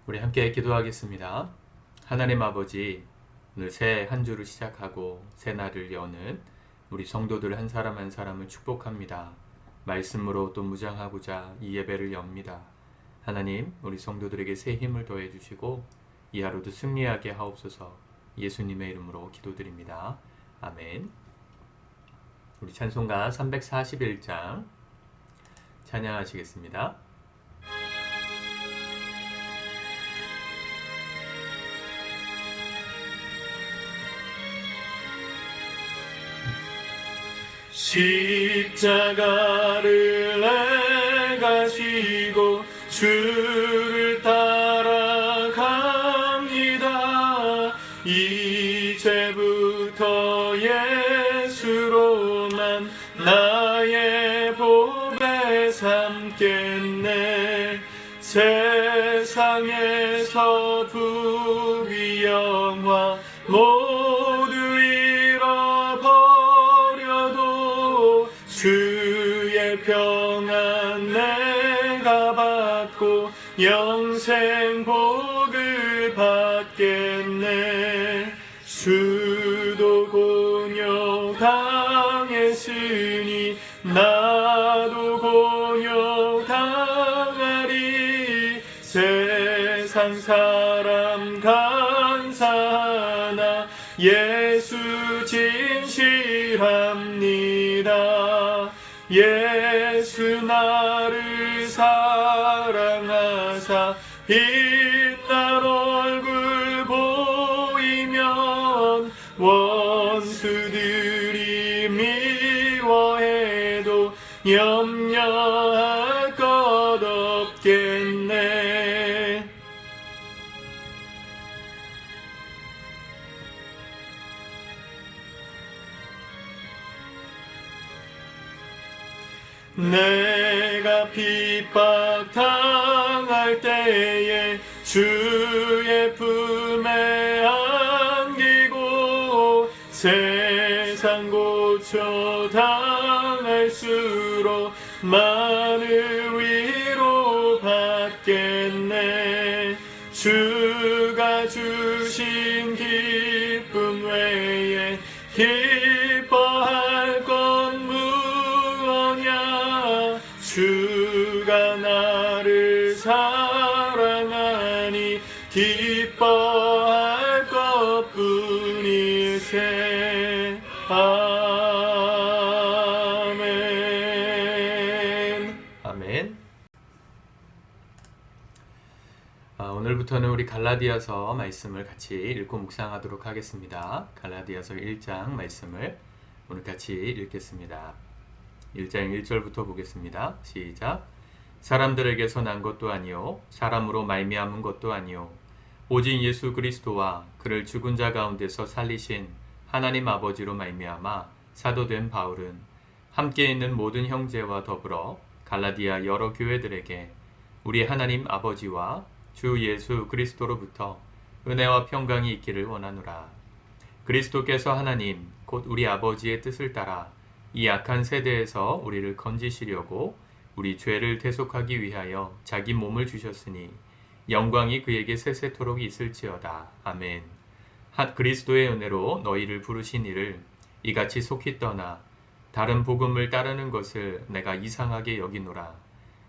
우리 함께 기도하겠습니다. 하나님 아버지, 오늘 새 한 주를 시작하고 새 날을 여는 우리 성도들 한 사람 한 사람을 축복합니다. 말씀으로 또 무장하고자 이 예배를 엽니다. 하나님, 우리 성도들에게 새 힘을 더해 주시고 이 하루도 승리하게 하옵소서. 예수님의 이름으로 기도드립니다. 아멘. 우리 찬송가 341장 찬양하시겠습니다. 십자가를 내가 지고 주를 따라갑니다. 이제부터 예수로만 나의 보배 삼겠네. 세상에서 부귀 영화 모두 잃어버려도 주의 평안 내가 받고 영생 복을 받겠네. 주도 곤욕 당했으니 나도 곤욕 당하리. 세상 사람 간사하나 예수 진실합니다. 예수 나를 사랑하사 빛난 얼굴 보이면 원수들이 미워해도 염려할 것 없겠네. 내가 핍박당할 때에 주의 품에 안기고 세상 고초 당할수록 많은 위로 받겠네. 주가 주신 기쁨 외에 기뻐할 건 무엇냐. 주가 나를 사랑하니 기뻐할 것뿐일세. 아멘. 아멘. 오늘부터는 우리 갈라디아서 말씀을 같이 읽고 묵상하도록 하겠습니다. 갈라디아서 1장 말씀을 오늘 같이 읽겠습니다. 1장 1절부터 보겠습니다. 시작. 사람들에게서 난 것도 아니요 사람으로 말미암은 것도 아니요 오직 예수 그리스도와 그를 죽은 자 가운데서 살리신 하나님 아버지로 말미암아 사도된 바울은 함께 있는 모든 형제와 더불어 갈라디아 여러 교회들에게 우리 하나님 아버지와 주 예수 그리스도로부터 은혜와 평강이 있기를 원하노라. 그리스도께서 하나님 곧 우리 아버지의 뜻을 따라 이 악한 세대에서 우리를 건지시려고 우리 죄를 대속하기 위하여 자기 몸을 주셨으니 영광이 그에게 세세토록 있을지어다. 아멘. 그리스도의 은혜로 너희를 부르신 이를 이같이 속히 떠나 다른 복음을 따르는 것을 내가 이상하게 여기노라.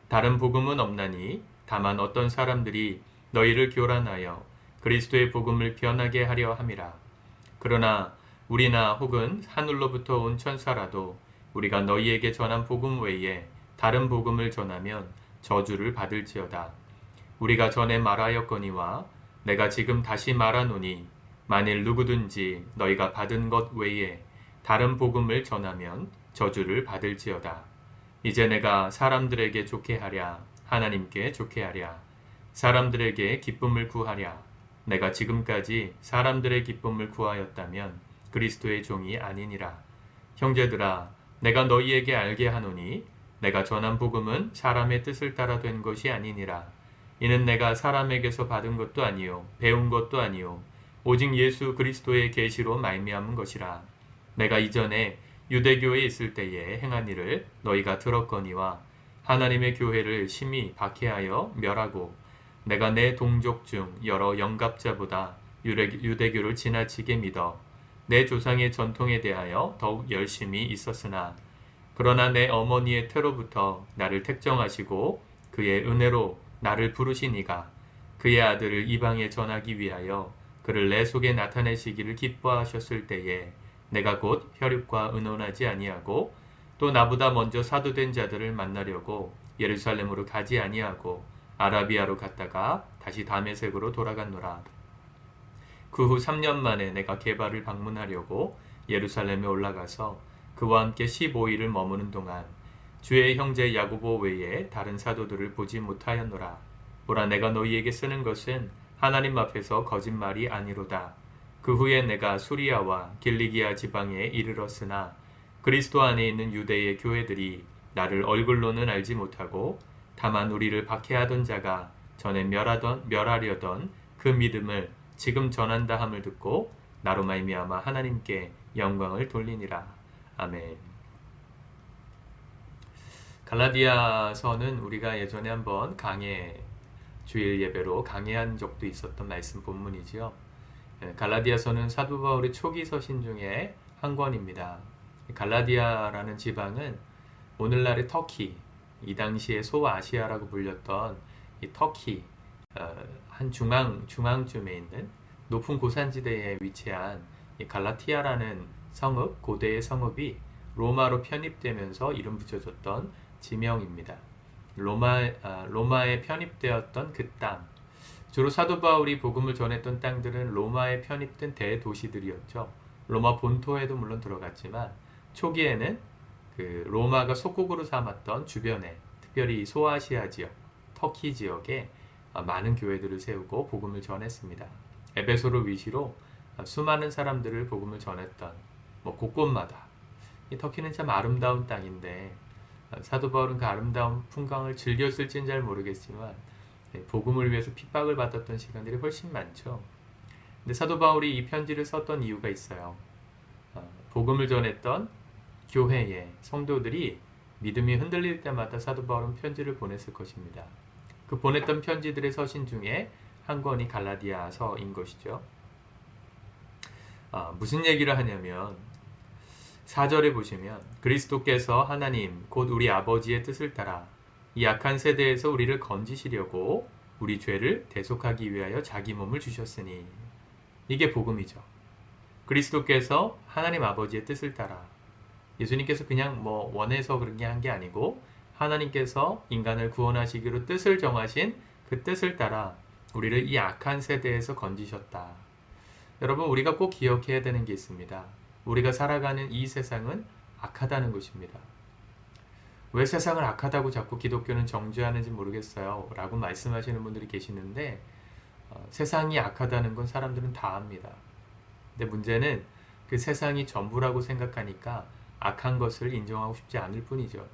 다른 복음은 없나니 다만 어떤 사람들이 너희를 교란하여 그리스도의 복음을 변하게 하려 함이라. 그러나 우리나 혹은 하늘로부터 온 천사라도 우리가 너희에게 전한 복음 외에 다른 복음을 전하면 저주를 받을지어다. 우리가 전에 말하였거니와 내가 지금 다시 말하노니 만일 누구든지 너희가 받은 것 외에 다른 복음을 전하면 저주를 받을지어다. 이제 내가 사람들에게 좋게 하랴 하나님께 좋게 하랴 사람들에게 기쁨을 구하랴. 내가 지금까지 사람들의 기쁨을 구하였다면 그리스도의 종이 아니니라. 형제들아, 내가 너희에게 알게 하노니 내가 전한 복음은 사람의 뜻을 따라 된 것이 아니니라. 이는 내가 사람에게서 받은 것도 아니요 배운 것도 아니요 오직 예수 그리스도의 계시로 말미암은 것이라. 내가 이전에 유대교에 있을 때에 행한 일을 너희가 들었거니와 하나님의 교회를 심히 박해하여 멸하고 내가 내 동족 중 여러 영갑자보다 유대교를 지나치게 믿어 내 조상의 전통에 대하여 더욱 열심히 있었으나 그러나 내 어머니의 태로부터 나를 택정하시고 그의 은혜로 나를 부르신 이가 그의 아들을 이방에 전하기 위하여 그를 내 속에 나타내시기를 기뻐하셨을 때에 내가 곧 혈육과 의논하지 아니하고 또 나보다 먼저 사도된 자들을 만나려고 예루살렘으로 가지 아니하고 아라비아로 갔다가 다시 다메섹으로 돌아갔노라. 그 후 3년 만에 내가 게바를 방문하려고 예루살렘에 올라가서 그와 함께 15일을 머무는 동안 주의 형제 야고보 외에 다른 사도들을 보지 못하였노라. 보라, 내가 너희에게 쓰는 것은 하나님 앞에서 거짓말이 아니로다. 그 후에 내가 수리아와 길리기아 지방에 이르렀으나 그리스도 안에 있는 유대의 교회들이 나를 얼굴로는 알지 못하고 다만 우리를 박해하던 자가 전에 멸하려던 그 믿음을 지금 전한다 함을 듣고 나로 말미암아 하나님께 영광을 돌리니라. 아멘. 갈라디아서는 우리가 예전에 한번 주일 예배로 강해한 적도 있었던 말씀 본문이지요. 갈라디아서는 사도 바울의 초기 서신 중에 한 권입니다. 갈라디아라는 지방은 오늘날의 터키, 이 당시에 소아시아라고 불렸던 이 터키 한 중앙쯤에 있는 높은 고산지대에 위치한 이 갈라티아라는 성읍, 고대의 성읍이 로마로 편입되면서 이름 붙여졌던 지명입니다. 로마에 편입되었던 그 땅, 주로 사도 바울이 복음을 전했던 땅들은 로마에 편입된 대도시들이었죠. 로마 본토에도 물론 들어갔지만 초기에는 그 로마가 속국으로 삼았던 주변에, 특별히 소아시아 지역, 터키 지역에 많은 교회들을 세우고 복음을 전했습니다. 에베소를 위시로 수많은 사람들을 복음을 전했던 곳곳마다, 이 터키는 참 아름다운 땅인데 사도 바울은 그 아름다운 풍광을 즐겼을지는 잘 모르겠지만 복음을 위해서 핍박을 받았던 시간들이 훨씬 많죠. 근데 사도 바울이 이 편지를 썼던 이유가 있어요. 복음을 전했던 교회의 성도들이 믿음이 흔들릴 때마다 사도 바울은 편지를 보냈을 것입니다. 그 보냈던 편지들의 서신 중에 한 권이 갈라디아서인 것이죠. 무슨 얘기를 하냐면 4절에 보시면 그리스도께서 하나님 곧 우리 아버지의 뜻을 따라 이 악한 세대에서 우리를 건지시려고 우리 죄를 대속하기 위하여 자기 몸을 주셨으니, 이게 복음이죠. 그리스도께서 하나님 아버지의 뜻을 따라, 예수님께서 그냥 원해서 그런 게 한 게 아니고 하나님께서 인간을 구원하시기로 뜻을 정하신 그 뜻을 따라 우리를 이 악한 세대에서 건지셨다. 여러분, 우리가 꼭 기억해야 되는 게 있습니다. 우리가 살아가는 이 세상은 악하다는 것입니다. 왜 세상을 악하다고 자꾸 기독교는 정죄하는지 모르겠어요 라고 말씀하시는 분들이 계시는데, 세상이 악하다는 건 사람들은 다 압니다. 근데 문제는 그 세상이 전부라고 생각하니까 악한 것을 인정하고 싶지 않을 뿐이죠.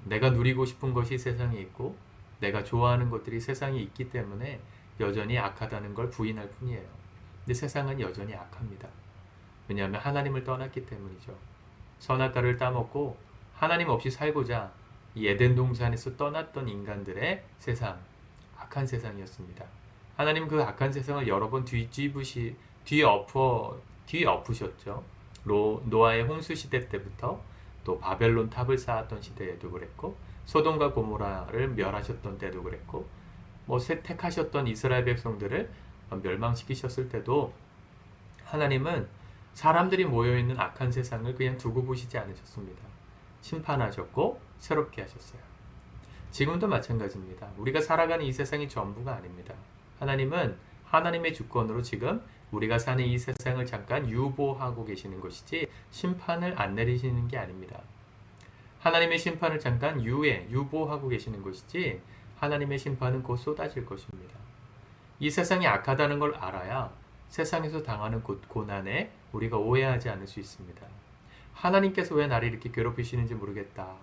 내가 누리고 싶은 것이 세상에 있고 내가 좋아하는 것들이 세상에 있기 때문에 여전히 악하다는 걸 부인할 뿐이에요. 근데 세상은 여전히 악합니다. 왜냐하면 하나님을 떠났기 때문이죠. 선악과를 따먹고 하나님 없이 살고자 이 에덴 동산에서 떠났던 인간들의 세상, 악한 세상이었습니다. 하나님 그 악한 세상을 여러 번 뒤엎으셨죠. 노아의 홍수 시대 때부터 또 바벨론 탑을 쌓았던 시대에도 그랬고, 소돔과 고모라를 멸하셨던 때도 그랬고, 택하셨던 이스라엘 백성들을 멸망시키셨을 때도 하나님은 사람들이 모여있는 악한 세상을 그냥 두고 보시지 않으셨습니다. 심판하셨고 새롭게 하셨어요. 지금도 마찬가지입니다. 우리가 살아가는 이 세상이 전부가 아닙니다. 하나님은 하나님의 주권으로 지금 우리가 사는 이 세상을 잠깐 유보하고 계시는 것이지 심판을 안 내리시는 게 아닙니다. 하나님의 심판을 잠깐 유보하고 계시는 것이지 하나님의 심판은 곧 쏟아질 것입니다. 이 세상이 악하다는 걸 알아야 세상에서 당하는 고난에 우리가 오해하지 않을 수 있습니다. 하나님께서 왜 나를 이렇게 괴롭히시는지 모르겠다.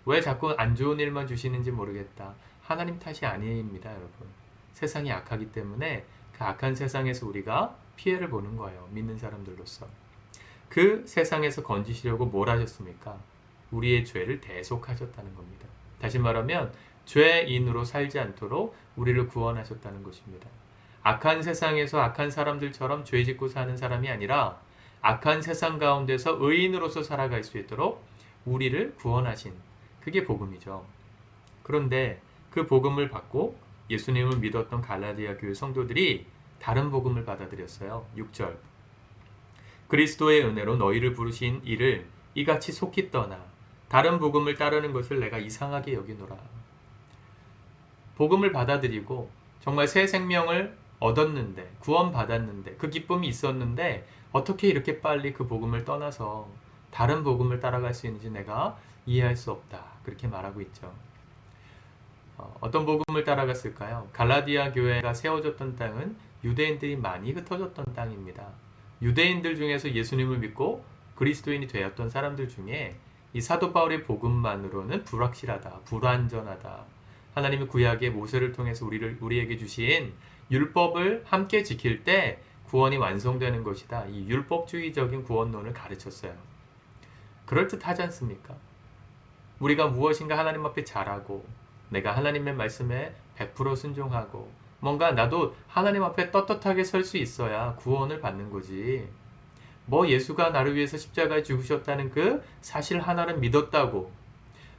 왜 자꾸 안 좋은 일만 주시는지 모르겠다. 하나님 탓이 아닙니다, 여러분. 세상이 악하기 때문에 그 악한 세상에서 우리가 피해를 보는 거예요. 믿는 사람들로서. 그 세상에서 건지시려고 뭘 하셨습니까? 우리의 죄를 대속하셨다는 겁니다. 다시 말하면 죄인으로 살지 않도록 우리를 구원하셨다는 것입니다. 악한 세상에서 악한 사람들처럼 죄 짓고 사는 사람이 아니라 악한 세상 가운데서 의인으로서 살아갈 수 있도록 우리를 구원하신, 그게 복음이죠. 그런데 그 복음을 받고 예수님을 믿었던 갈라디아 교회 성도들이 다른 복음을 받아들였어요. 6절. 그리스도의 은혜로 너희를 부르신 이를 이같이 속히 떠나 다른 복음을 따르는 것을 내가 이상하게 여기노라. 복음을 받아들이고 정말 새 생명을 얻었는데, 구원받았는데, 그 기쁨이 있었는데 어떻게 이렇게 빨리 그 복음을 떠나서 다른 복음을 따라갈 수 있는지 내가 이해할 수 없다. 그렇게 말하고 있죠. 어떤 복음을 따라갔을까요? 갈라디아 교회가 세워졌던 땅은 유대인들이 많이 흩어졌던 땅입니다. 유대인들 중에서 예수님을 믿고 그리스도인이 되었던 사람들 중에 이 사도 바울의 복음만으로는 불확실하다, 불완전하다. 하나님의 구약의 모세를 통해서 우리에게 주신 율법을 함께 지킬 때 구원이 완성되는 것이다. 이 율법주의적인 구원론을 가르쳤어요. 그럴듯하지 않습니까? 우리가 무엇인가 하나님 앞에 잘하고 내가 하나님의 말씀에 100% 순종하고 뭔가 나도 하나님 앞에 떳떳하게 설 수 있어야 구원을 받는 거지. 뭐 예수가 나를 위해서 십자가에 죽으셨다는 그 사실 하나를 믿었다고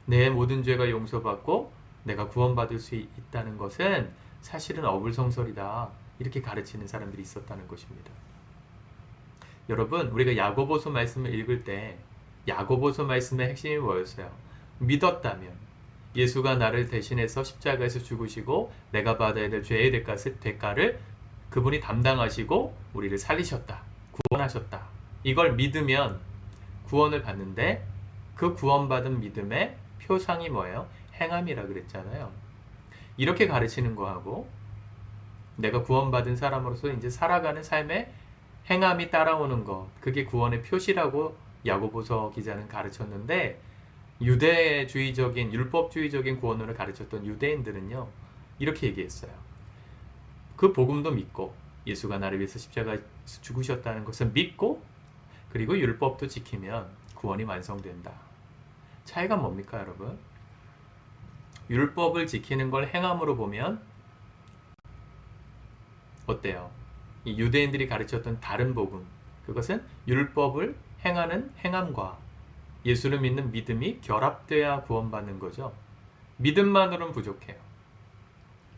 내 모든 죄가 용서받고 내가 구원받을 수 있다는 것은 사실은 어불성설이다. 이렇게 가르치는 사람들이 있었다는 것입니다. 여러분, 우리가 야고보서 말씀을 읽을 때 야고보서 말씀의 핵심이 뭐였어요? 믿었다면 예수가 나를 대신해서 십자가에서 죽으시고 내가 받아야 될 죄의 대가를 그분이 담당하시고 우리를 살리셨다. 구원하셨다. 이걸 믿으면 구원을 받는데 그 구원받은 믿음의 표상이 뭐예요? 행함이라 그랬잖아요. 이렇게 가르치는 거하고 내가 구원받은 사람으로서 이제 살아가는 삶에 행함이 따라오는 것, 그게 구원의 표시라고 야고보서 기자는 가르쳤는데 유대주의적인 율법주의적인 구원론을 가르쳤던 유대인들은요 이렇게 얘기했어요. 그 복음도 믿고 예수가 나를 위해서 십자가에 죽으셨다는 것을 믿고 그리고 율법도 지키면 구원이 완성된다. 차이가 뭡니까 여러분? 율법을 지키는 걸 행함으로 보면 어때요? 이 유대인들이 가르쳤던 다른 복음, 그것은 율법을 행하는 행함과 예수를 믿는 믿음이 결합돼야 구원받는 거죠. 믿음만으로는 부족해요.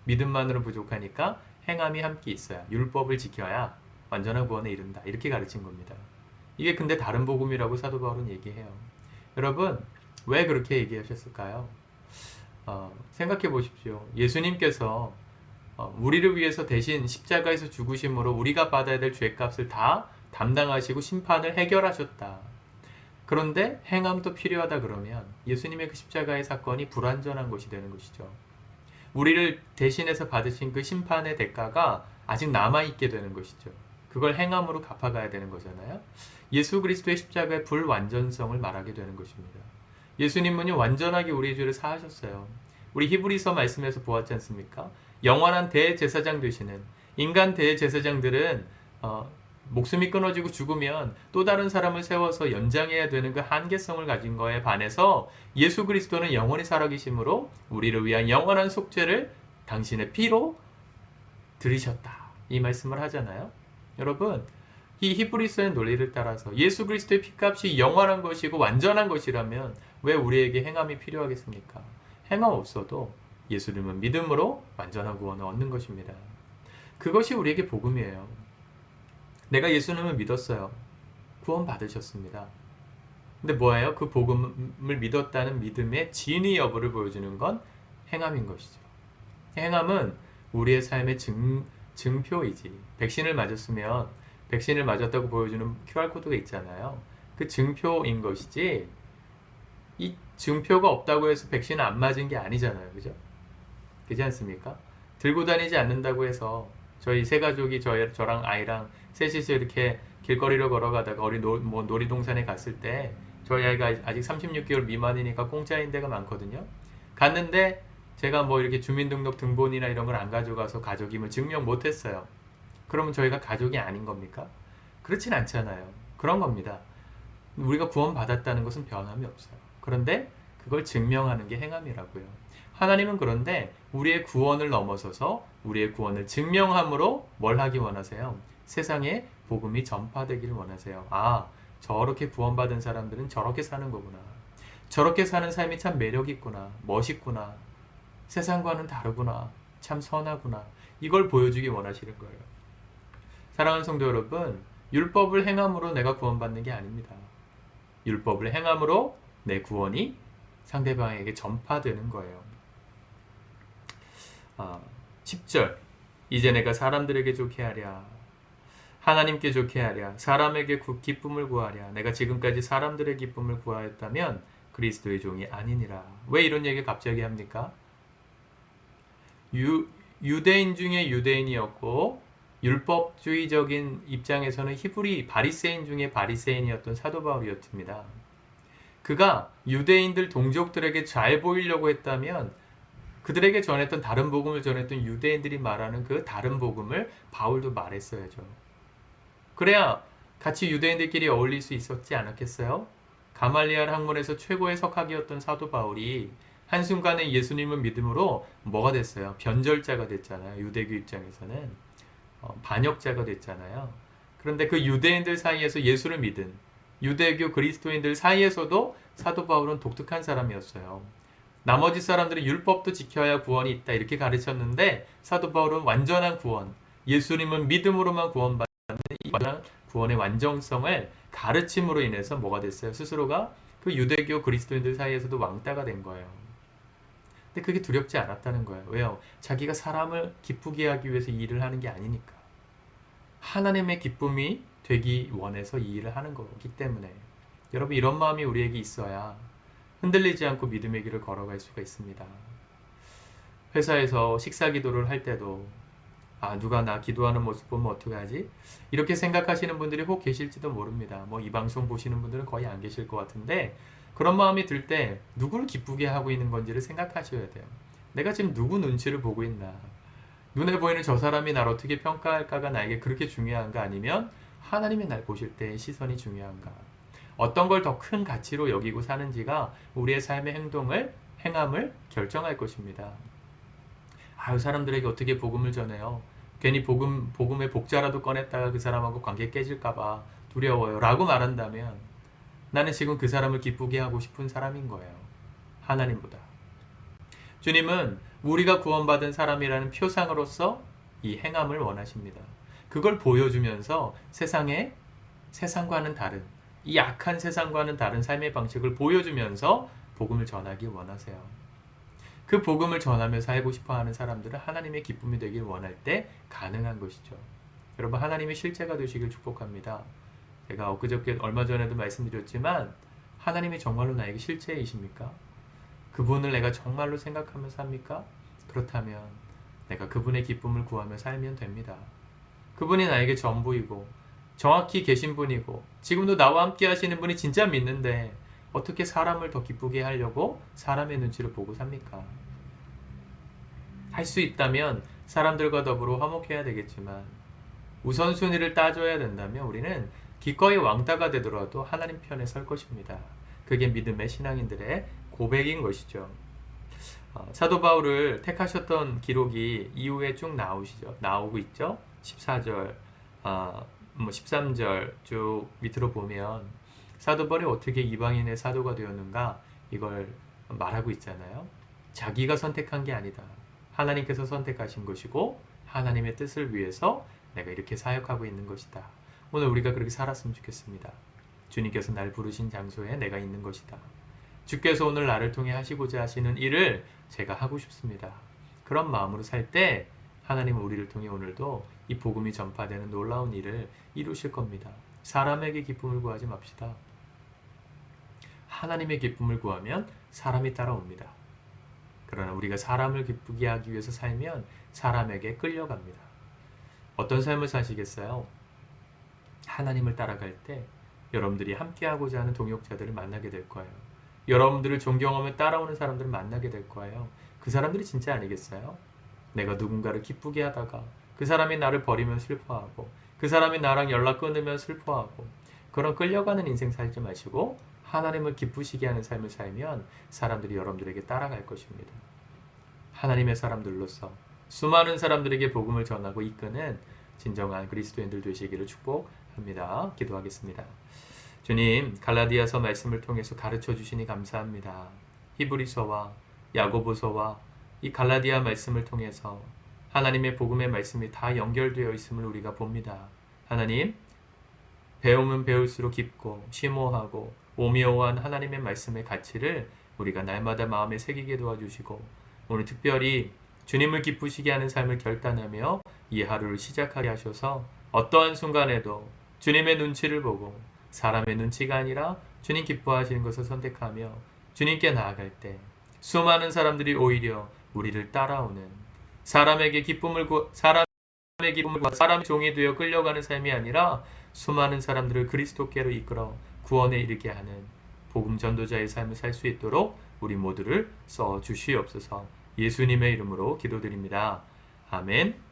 믿음만으로는 부족하니까 행함이 함께 있어야, 율법을 지켜야 완전한 구원에 이른다. 이렇게 가르친 겁니다. 이게 근데 다른 복음이라고 사도 바울은 얘기해요. 여러분, 왜 그렇게 얘기하셨을까요? 생각해 보십시오. 예수님께서 우리를 위해서 대신 십자가에서 죽으심으로 우리가 받아야 될 죄값을 다 담당하시고 심판을 해결하셨다. 그런데 행함도 필요하다 그러면 예수님의 그 십자가의 사건이 불완전한 것이 되는 것이죠. 우리를 대신해서 받으신 그 심판의 대가가 아직 남아있게 되는 것이죠. 그걸 행함으로 갚아가야 되는 거잖아요. 예수 그리스도의 십자가의 불완전성을 말하게 되는 것입니다. 예수님은요 완전하게 우리의 죄를 사하셨어요. 우리 히브리서 말씀에서 보았지 않습니까? 영원한 대제사장 되시는 인간 대제사장들은 목숨이 끊어지고 죽으면 또 다른 사람을 세워서 연장해야 되는 그 한계성을 가진 거에 반해서 예수 그리스도는 영원히 살아계심으로 우리를 위한 영원한 속죄를 당신의 피로 들이셨다. 이 말씀을 하잖아요. 여러분, 이 히브리서의 논리를 따라서 예수 그리스도의 피값이 영원한 것이고 완전한 것이라면 왜 우리에게 행함이 필요하겠습니까? 행함 없어도 예수님은 믿음으로 완전한 구원을 얻는 것입니다. 그것이 우리에게 복음이에요. 내가 예수님을 믿었어요. 구원 받으셨습니다. 근데 뭐예요? 그 복음을 믿었다는 믿음의 진위 여부를 보여주는 건 행함인 것이죠. 행함은 우리의 삶의 증표이지. 백신을 맞았으면 백신을 맞았다고 보여주는 QR코드가 있잖아요. 그 증표인 것이지 이 증표가 없다고 해서 백신을 안 맞은 게 아니잖아요. 그죠? 그렇지 않습니까? 들고 다니지 않는다고 해서 저희 세 가족이 저랑 아이랑 셋이서 이렇게 길거리로 걸어가다가 놀이동산에 갔을 때 저희 아이가 아직 36개월 미만이니까 공짜인 데가 많거든요. 갔는데 제가 뭐 이렇게 주민등록 등본이나 이런 걸 안 가져가서 가족임을 증명 못했어요. 그러면 저희가 가족이 아닌 겁니까? 그렇진 않잖아요. 그런 겁니다. 우리가 구원받았다는 것은 변함이 없어요. 그런데 그걸 증명하는 게 행함이라고요. 하나님은 그런데 우리의 구원을 넘어서서 우리의 구원을 증명함으로 뭘 하기 원하세요? 세상에 복음이 전파되기를 원하세요. 아, 저렇게 구원받은 사람들은 저렇게 사는 거구나. 저렇게 사는 삶이 참 매력 있구나. 멋있구나. 세상과는 다르구나. 참 선하구나. 이걸 보여주기 원하시는 거예요. 사랑하는 성도 여러분, 율법을 행함으로 내가 구원받는 게 아닙니다. 율법을 행함으로 내 구원이 상대방에게 전파되는 거예요. 10절 이제 내가 사람들에게 좋게 하랴 하나님께 좋게 하랴 사람에게 기쁨을 구하랴 내가 지금까지 사람들의 기쁨을 구하였다면 그리스도의 종이 아니니라. 왜 이런 얘기 갑자기 합니까? 유대인 중에 유대인이었고 율법주의적인 입장에서는 히브리 바리새인 중에 바리새인이었던 사도 바울이었습니다. 그가 유대인들 동족들에게 잘 보이려고 했다면 그들에게 전했던 다른 복음을 전했던 유대인들이 말하는 그 다른 복음을 바울도 말했어야죠. 그래야 같이 유대인들끼리 어울릴 수 있었지 않았겠어요? 가말리알 학문에서 최고의 석학이었던 사도 바울이 한순간에 예수님을 믿음으로 뭐가 됐어요? 변절자가 됐잖아요. 유대교 입장에서는 반역자가 됐잖아요. 그런데 그 유대인들 사이에서 예수를 믿은 유대교 그리스도인들 사이에서도 사도 바울은 독특한 사람이었어요. 나머지 사람들은 율법도 지켜야 구원이 있다 이렇게 가르쳤는데 사도 바울은 완전한 구원, 예수님을 믿음으로만 구원받는 이 구원의 완전성을 가르침으로 인해서 뭐가 됐어요? 스스로가 그 유대교 그리스도인들 사이에서도 왕따가 된 거예요. 근데 그게 두렵지 않았다는 거예요. 왜요? 자기가 사람을 기쁘게 하기 위해서 이 일을 하는 게 아니니까. 하나님의 기쁨이 되기 원해서 이 일을 하는 거기 때문에. 여러분, 이런 마음이 우리에게 있어야 흔들리지 않고 믿음의 길을 걸어갈 수가 있습니다. 회사에서 식사 기도를 할 때도 누가 나 기도하는 모습 보면 어떡하지? 이렇게 생각하시는 분들이 혹 계실지도 모릅니다. 이 방송 보시는 분들은 거의 안 계실 것 같은데 그런 마음이 들 때 누구를 기쁘게 하고 있는 건지를 생각하셔야 돼요. 내가 지금 누구 눈치를 보고 있나? 눈에 보이는 저 사람이 날 어떻게 평가할까가 나에게 그렇게 중요한가? 아니면 하나님이 날 보실 때의 시선이 중요한가? 어떤 걸 더 큰 가치로 여기고 사는지가 우리의 삶의 행함을 결정할 것입니다. 사람들에게 어떻게 복음을 전해요? 괜히 복음의 복자라도 꺼냈다가 그 사람하고 관계 깨질까봐 두려워요. 라고 말한다면 나는 지금 그 사람을 기쁘게 하고 싶은 사람인 거예요. 하나님보다. 주님은 우리가 구원받은 사람이라는 표상으로서 이 행함을 원하십니다. 그걸 보여주면서 세상과는 다른, 이 악한 세상과는 다른 삶의 방식을 보여주면서 복음을 전하기 원하세요. 그 복음을 전하며 살고 싶어하는 사람들은 하나님의 기쁨이 되길 원할 때 가능한 것이죠. 여러분, 하나님의 실제가 되시길 축복합니다. 제가 엊그저께 얼마 전에도 말씀드렸지만 하나님이 정말로 나에게 실제이십니까? 그분을 내가 정말로 생각하며 삽니까? 그렇다면 내가 그분의 기쁨을 구하며 살면 됩니다. 그분이 나에게 전부이고 정확히 계신 분이고 지금도 나와 함께 하시는 분이 진짜 믿는데 어떻게 사람을 더 기쁘게 하려고 사람의 눈치를 보고 삽니까? 할 수 있다면 사람들과 더불어 화목해야 되겠지만 우선순위를 따져야 된다면 우리는 기꺼이 왕따가 되더라도 하나님 편에 설 것입니다. 그게 믿음의 신앙인들의 고백인 것이죠. 사도 바울을 택하셨던 기록이 이후에 쭉 나오고 있죠. 14절, 13절 쭉 밑으로 보면 사도 바울이 어떻게 이방인의 사도가 되었는가 이걸 말하고 있잖아요. 자기가 선택한 게 아니다. 하나님께서 선택하신 것이고 하나님의 뜻을 위해서 내가 이렇게 사역하고 있는 것이다. 오늘 우리가 그렇게 살았으면 좋겠습니다. 주님께서 날 부르신 장소에 내가 있는 것이다. 주께서 오늘 나를 통해 하시고자 하시는 일을 제가 하고 싶습니다. 그런 마음으로 살 때 하나님은 우리를 통해 오늘도 이 복음이 전파되는 놀라운 일을 이루실 겁니다. 사람에게 기쁨을 구하지 맙시다. 하나님의 기쁨을 구하면 사람이 따라옵니다. 그러나 우리가 사람을 기쁘게 하기 위해서 살면 사람에게 끌려갑니다. 어떤 삶을 사시겠어요? 하나님을 따라갈 때 여러분들이 함께하고자 하는 동역자들을 만나게 될 거예요. 여러분들을 존경하며 따라오는 사람들을 만나게 될 거예요. 그 사람들이 진짜 아니겠어요? 내가 누군가를 기쁘게 하다가 그 사람이 나를 버리면 슬퍼하고 그 사람이 나랑 연락 끊으면 슬퍼하고 그런 끌려가는 인생 살지 마시고 하나님을 기쁘시게 하는 삶을 살면 사람들이 여러분들에게 따라갈 것입니다. 하나님의 사람들로서 수많은 사람들에게 복음을 전하고 이끄는 진정한 그리스도인들 되시기를 축복합니다. 기도하겠습니다. 주님, 갈라디아서 말씀을 통해서 가르쳐 주시니 감사합니다. 히브리서와 야고보서와 이 갈라디아 말씀을 통해서 하나님의 복음의 말씀이 다 연결되어 있음을 우리가 봅니다. 하나님, 배우면 배울수록 깊고 심오하고 오묘한 하나님의 말씀의 가치를 우리가 날마다 마음에 새기게 도와주시고 오늘 특별히 주님을 기쁘시게 하는 삶을 결단하며 이 하루를 시작하게 하셔서 어떠한 순간에도 주님의 눈치를 보고 사람의 눈치가 아니라 주님 기뻐하시는 것을 선택하며 주님께 나아갈 때 수많은 사람들이 오히려 우리를 따라오는 사람의 기쁨을 사람의 종이 되어 끌려가는 삶이 아니라 수많은 사람들을 그리스도께로 이끌어 구원에 이르게 하는 복음 전도자의 삶을 살 수 있도록 우리 모두를 써 주시옵소서. 예수님의 이름으로 기도드립니다. 아멘.